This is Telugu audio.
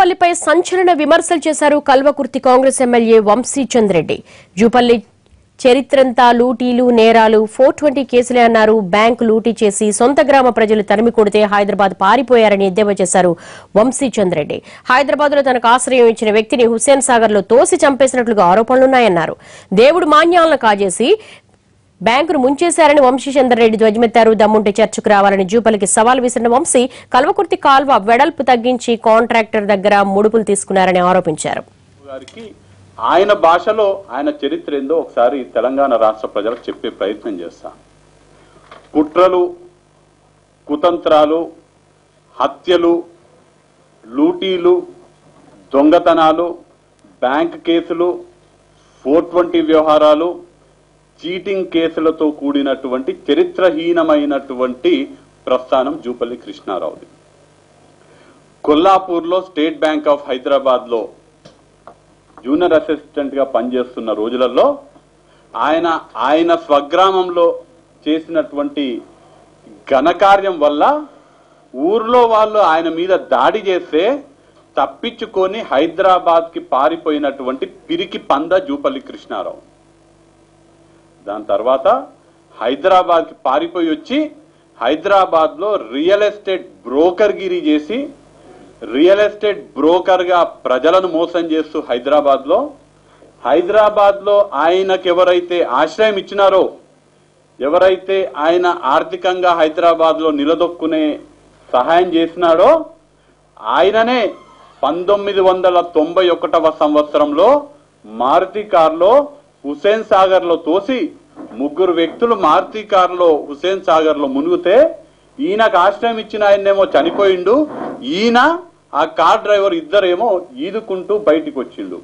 జూపల్లిపై సంచలన విమర్శలు చేశారు కల్వకుర్తి కాంగ్రెస్ ఎమ్మెల్యే వంశీచంద్రెడ్డి. జూపల్లి చరిత్రంతా లూటీలు, నేరాలు, 420 కేసులే అన్నారు. బ్యాంకు లూటీ చేసి సొంత గ్రామ ప్రజలు తరిమి కొడితే హైదరాబాద్ పారిపోయారని ఎద్దేవా చేశారు వంశీచంద్రెడ్డి. హైదరాబాద్ లో తనకు ఆశ్రయం ఇచ్చిన వ్యక్తిని హుస్సేన్ సాగర్ లో తోసి చంపేసినట్లుగా ఆరోపణలున్నాయన్నారు. దేవుడు మాన్యాలను కాజేసి బ్యాంకును ముంచేశారని వంశీచంద్రెడ్డి ధ్వజమెత్తారు. దమ్ముంటే చర్చకు రావాలని జూపల్లికి సవాల్ విసిరిన వంశీ కల్వకుర్తి కాల్వ వెడల్పు తగ్గించి కాంట్రాక్టర్ దగ్గర ముడుపులు తీసుకున్నారని ఆరోపించారు. ఆయన భాషలో ఆయన చరిత్ర ఏందో ఒకసారి తెలంగాణ రాష్ట్ర ప్రజలకు చెప్పే ప్రయత్నం చేస్తాను. కుట్రలు, కుతంత్రాలు, హత్యలు, లూటీలు, దొంగతనాలు, బ్యాంక్ కేసులు, 420 వ్యవహారాలు, చీటింగ్ కేసులతో కూడినటువంటి చరిత్రహీనమైనటువంటి ప్రస్థానం జూపల్లి కృష్ణారావుది. కొల్లాపూర్లో స్టేట్ బ్యాంక్ ఆఫ్ హైదరాబాద్ లో జూనియర్ అసిస్టెంట్ గా పనిచేస్తున్న రోజులలో ఆయన స్వగ్రామంలో చేసినటువంటి ఘనకార్యం వల్ల ఊర్లో వాళ్ళు ఆయన మీద దాడి చేస్తే తప్పించుకొని హైదరాబాద్ కి పారిపోయినటువంటి పిరికి పంద జూపల్లి కృష్ణారావు. దాని తర్వాత హైదరాబాద్ కి పారిపోయి వచ్చి హైదరాబాద్ లో రియల్ ఎస్టేట్ బ్రోకర్ గిరి చేసి రియల్ ఎస్టేట్ బ్రోకర్ గా ప్రజలను మోసం చేస్తూ హైదరాబాద్ లో ఆయనకు ఎవరైతే ఆశ్రయం ఇచ్చినారో, ఎవరైతే ఆయన ఆర్థికంగా హైదరాబాద్ లో నిలదొక్కునే సహాయం చేసినాడో ఆయననే 1991వ సంవత్సరంలో మారుతి కారులో హుస్సేన్ సాగర్ లో తోసి 3 వ్యక్తులు మారుతి కారులో హుస్సేన్ సాగర్ లో మునిగితే ఈయనకు ఆశ్రయం ఇచ్చిన ఆయన్నేమో చనిపోయిండు, ఈయన ఆ కార్ డ్రైవర్ ఇద్దరేమో ఈదుకుంటూ బయటికి వచ్చిండు.